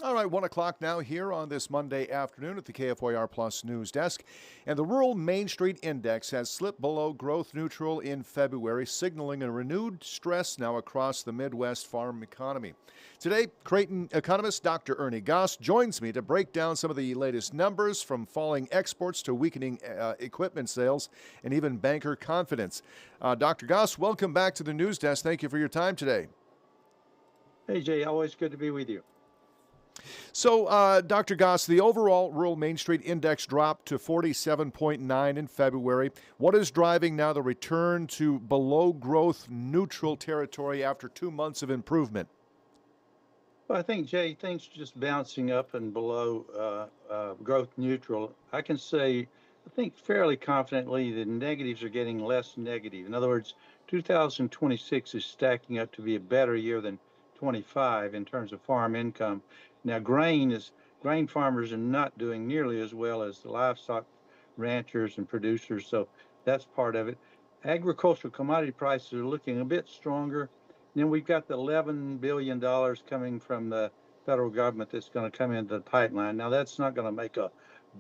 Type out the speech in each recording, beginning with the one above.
All right, 1 o'clock now here on this Monday afternoon at the KFYR Plus News Desk. And the Rural Main Street Index has slipped below growth neutral in February, signaling a renewed stress now across the Midwest farm economy. Today, Creighton economist Dr. Ernie Goss joins me to break down some of the latest numbers from falling exports to weakening equipment sales and even banker confidence. Dr. Goss, welcome back to the News Desk. Thank you for your time today. Hey, Jay, always good to be with you. So, Dr. Goss, the overall rural Main Street Index dropped to 47.9 in February. What is driving now the return to below growth neutral territory after 2 months of improvement? Well, I think, Jay, things are just bouncing up and below growth neutral. I can say, I think fairly confidently, the negatives are getting less negative. In other words, 2026 is stacking up to be a better year than 25 in terms of farm income. Now, grain farmers are not doing nearly as well as the livestock ranchers and producers, so that's part of it. Agricultural commodity prices are looking a bit stronger. Then we've got the $11 billion coming from the federal government that's going to come into the pipeline. Now, that's not going to make a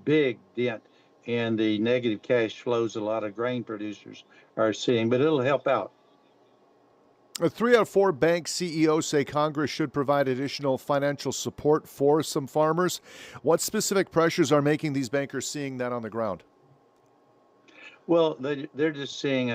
big dent in the negative cash flows a lot of grain producers are seeing, but it'll help out. Three out of four bank CEOs say Congress should provide additional financial support for some farmers. What specific pressures are making these bankers seeing that on the ground? Well, they're just seeing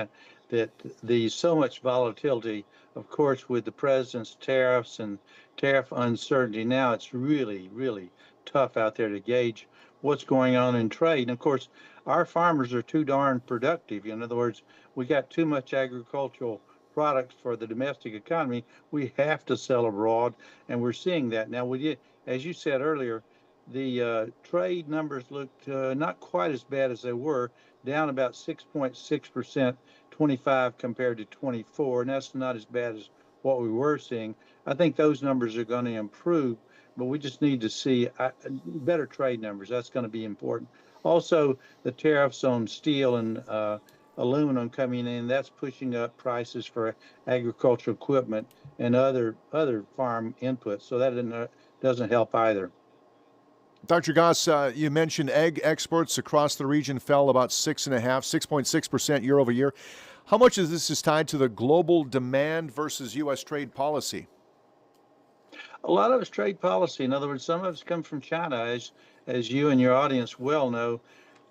that the so much volatility, of course, with the president's tariffs and tariff uncertainty. Now it's really, really tough out there to gauge what's going on in trade. And of course, our farmers are too darn productive. In other words, we got too much agricultural products for the domestic economy. We have to sell abroad, and we're seeing that now. We did, as you said earlier, the trade numbers looked not quite as bad as they were, down about 6.6%, 25 compared to 24, and that's not as bad as what we were seeing. I think those numbers are going to improve, but we just need to see better trade numbers. That's going to be important. Also, the tariffs on steel and aluminum coming in, that's pushing up prices for agricultural equipment and other farm inputs. So that doesn't help either. Dr. Goss, you mentioned egg exports across the region fell about 6.6% year over year. How much of this is tied to the global demand versus U.S. trade policy? A lot of it's trade policy. In other words, some of it's come from China, as you and your audience well know.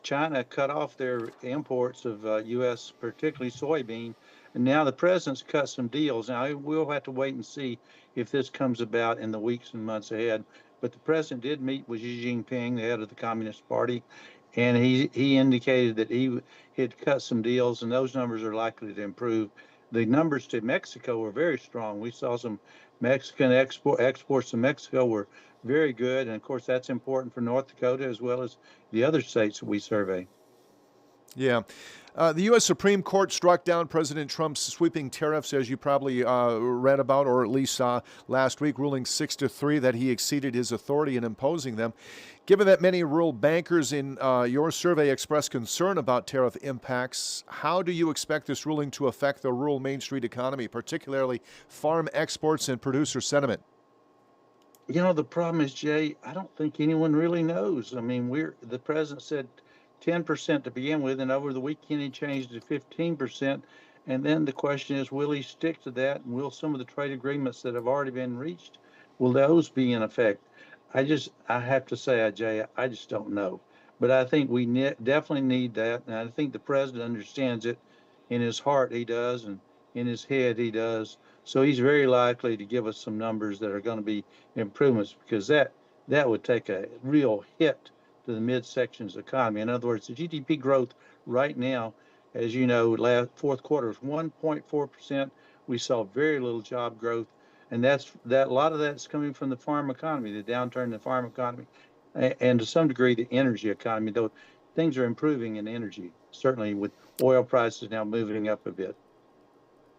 China cut off their imports of U.S., particularly soybean, and now the president's cut some deals. Now we'll have to wait and see if this comes about in the weeks and months ahead. But the president did meet with Xi Jinping, the head of the Communist Party, and he indicated that he had cut some deals, and those numbers are likely to improve. The numbers to Mexico were very strong. We saw some Mexican exports to Mexico were very good, and of course that's important for North Dakota as well as the other states that we survey. Yeah. The U.S. Supreme Court struck down President Trump's sweeping tariffs, as you probably read about, or at least saw last week, ruling 6-3 that he exceeded his authority in imposing them. Given that many rural bankers in your survey expressed concern about tariff impacts, how do you expect this ruling to affect the rural Main Street economy, particularly farm exports and producer sentiment? You know, the problem is, Jay, I don't think anyone really knows. I mean, the president said 10% to begin with, and over the weekend he changed to 15%. And then the question is, will he stick to that? And will some of the trade agreements that have already been reached, will those be in effect? I have to say, Jay, I just don't know. But I think we definitely need that. And I think the president understands it. In his heart, he does, and in his head, he does. So he's very likely to give us some numbers that are going to be improvements because that would take a real hit to the midsection's economy. In other words, the GDP growth right now, as you know, fourth quarter was 1.4%. We saw very little job growth, and a lot of that's coming from the farm economy, the downturn in the farm economy, and to some degree the energy economy. Though things are improving in energy, certainly with oil prices now moving up a bit.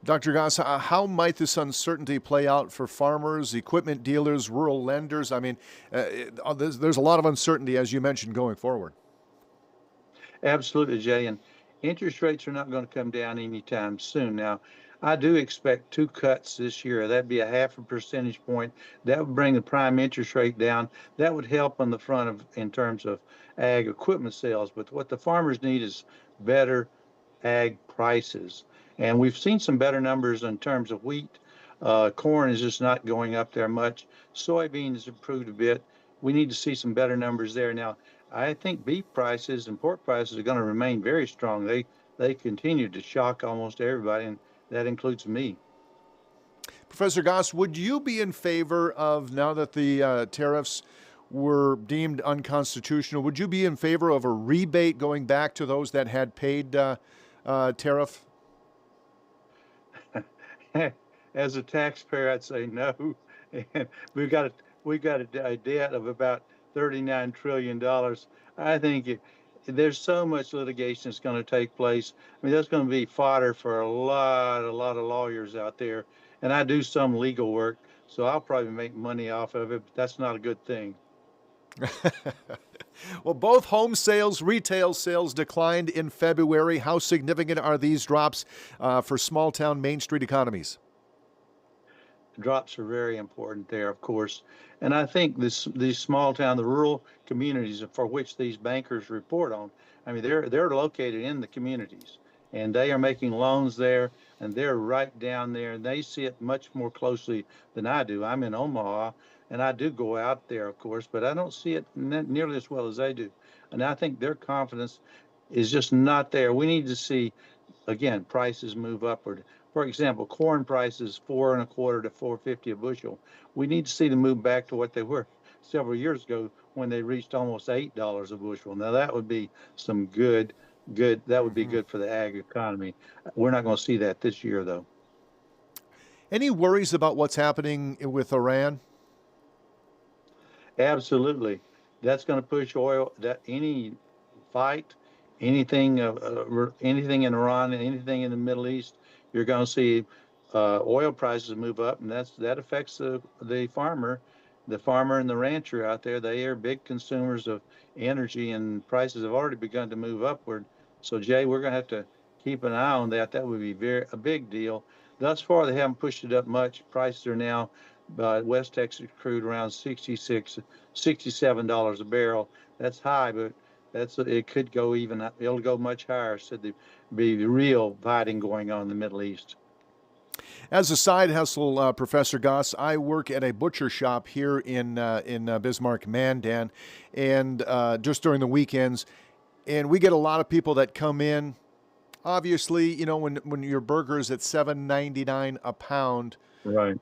Dr. Goss, how might this uncertainty play out for farmers, equipment dealers, rural lenders? I mean, there's a lot of uncertainty, as you mentioned, going forward. Absolutely, Jay. And interest rates are not going to come down anytime soon. Now, I do expect two cuts this year. That'd be a half a percentage point. That would bring the prime interest rate down. That would help on the front of in terms of ag equipment sales. But what the farmers need is better ag prices. And we've seen some better numbers in terms of wheat. Corn is just not going up there much. Soybean has improved a bit. We need to see some better numbers there. Now, I think beef prices and pork prices are going to remain very strong. They continue to shock almost everybody, and that includes me. Professor Goss, would you be in favor of, now that the tariffs were deemed unconstitutional, would you be in favor of a rebate going back to those that had paid tariff? As a taxpayer, I'd say no. And we've got a debt of about $39 trillion. I think there's so much litigation that's going to take place. I mean, there's going to be fodder for a lot of lawyers out there. And I do some legal work, so I'll probably make money off of it, but that's not a good thing. Well, both home sales, retail sales declined in February. How significant are these drops for small town Main Street economies? Drops are very important there, of course. And I think these small town, the rural communities for which these bankers report on, I mean, they're located in the communities, and they are making loans there, and they're right down there, and they see it much more closely than I do. I'm in Omaha, and I do go out there, of course, but I don't see it nearly as well as they do. And I think their confidence is just not there. We need to see again, prices move upward. For example, corn prices 4.25 to 4.50 a bushel. We need to see them move back to what they were several years ago when they reached almost $8 a bushel. Now that would be some good. That would be Mhm. good for the ag economy. We're not going to see that this year, though. Any worries about what's happening with Iran? Absolutely. That's going to push oil. That any fight, anything in Iran, anything in the Middle East, you're going to see oil prices move up, and that affects the farmer and the rancher out there. They are big consumers of energy, and prices have already begun to move upward. So, Jay, we're going to have to keep an eye on that. That would be a big deal. Thus far, they haven't pushed it up much. Prices are now West Texas crude around 66, $67 a barrel. That's high, but it could go even. It'll go much higher. Said there be real fighting going on in the Middle East. As a side hustle, Professor Goss, I work at a butcher shop here in Bismarck, Mandan, and just during the weekends, and we get a lot of people that come in. Obviously, you know, when your burger is at $7.99 a pound, Right.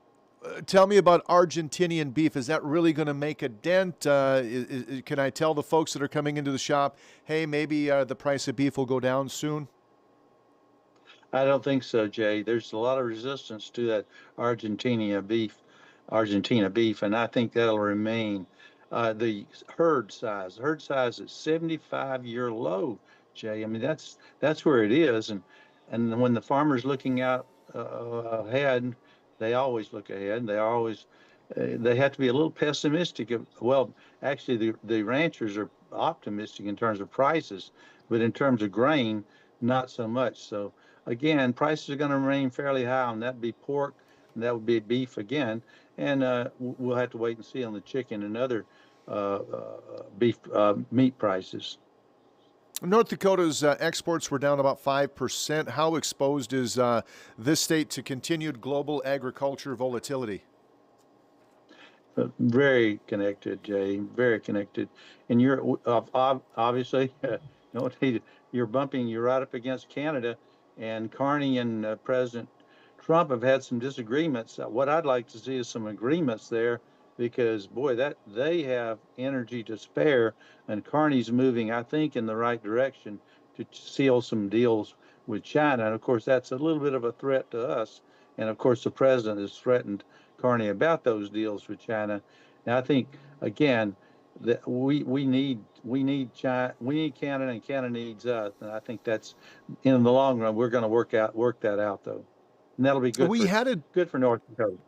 tell me about Argentinian beef. Is that really going to make a dent? Can I tell the folks that are coming into the shop, hey, maybe the price of beef will go down soon? I don't think so, Jay. There's a lot of resistance to that Argentina beef, Argentina beef, and I think that'll remain. The herd size is 75-year low, Jay. I mean that's where it is, and when the farmer's looking out ahead, they always look ahead. They have to be a little pessimistic. Well, actually, the ranchers are optimistic in terms of prices, but in terms of grain, not so much. So again, prices are going to remain fairly high, and that'd be pork, and that would be beef again, and we'll have to wait and see on the chicken and other beef meat prices. North Dakota's exports were down about 5%. How exposed is this state to continued global agriculture volatility? Very connected, Jay. Very connected, and obviously no need. You're right up against Canada, and Carney and President Trump have had some disagreements. What I'd like to see is some agreements there, because boy, that they have energy to spare, and Carney's moving, I think, in the right direction to seal some deals with China. And of course, that's a little bit of a threat to us. And of course, the president has threatened Carney about those deals with China. And I think again that we need China, we need Canada, and Canada needs us. And I think that's in the long run we're going to work that out though, and that'll be We had a good for North Dakota.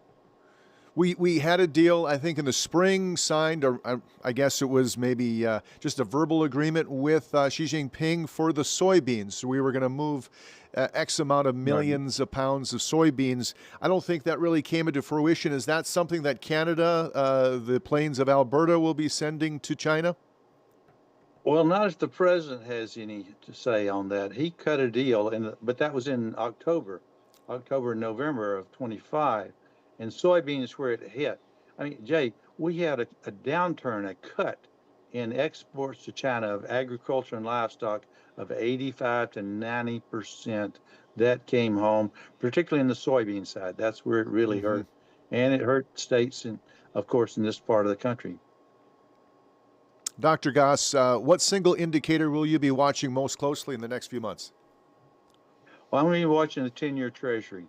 We had a deal, I think, in the spring signed, or I guess it was maybe just a verbal agreement with Xi Jinping for the soybeans. So we were going to move X amount of Right. millions of pounds of soybeans. I don't think that really came into fruition. Is that something that Canada, the plains of Alberta, will be sending to China? Well, not if the president has any to say on that. He cut a deal, but that was in October and November of 25, and soybeans where it hit. I mean, Jay, we had a downturn, a cut in exports to China of agriculture and livestock of 85 to 90%. That came home, particularly in the soybean side. That's where it really Hmm. hurt, and it hurt states, and of course, in this part of the country. Dr. Goss, what single indicator will you be watching most closely in the next few months? Well, I'm going to be watching the 10-year Treasury.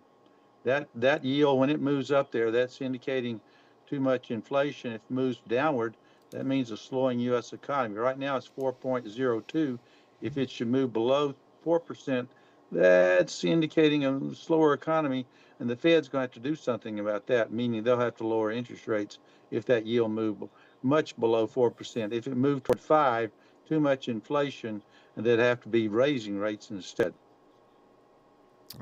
That yield, when it moves up there, that's indicating too much inflation. If it moves downward, that means a slowing U.S. economy. Right now it's 4.02. If it should move below 4%, that's indicating a slower economy, and the Fed's going to have to do something about that, meaning they'll have to lower interest rates if that yield move much below 4%. If it moved toward 5, too much inflation, and they'd have to be raising rates instead.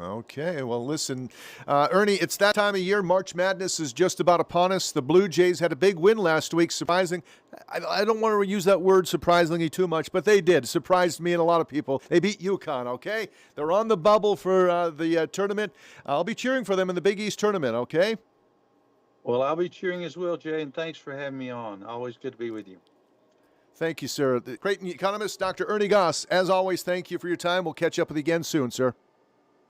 Okay, well, listen, Ernie, it's that time of year. March Madness is just about upon us. The Blue Jays had a big win last week. Surprising. I don't want to use that word surprisingly too much, but they did. Surprised me and a lot of people. They beat UConn, okay? They're on the bubble for the tournament. I'll be cheering for them in the Big East tournament, okay? Well, I'll be cheering as well, Jay, and thanks for having me on. Always good to be with you. Thank you, sir. The great economist, Dr. Ernie Goss, as always, thank you for your time. We'll catch up with you again soon, sir.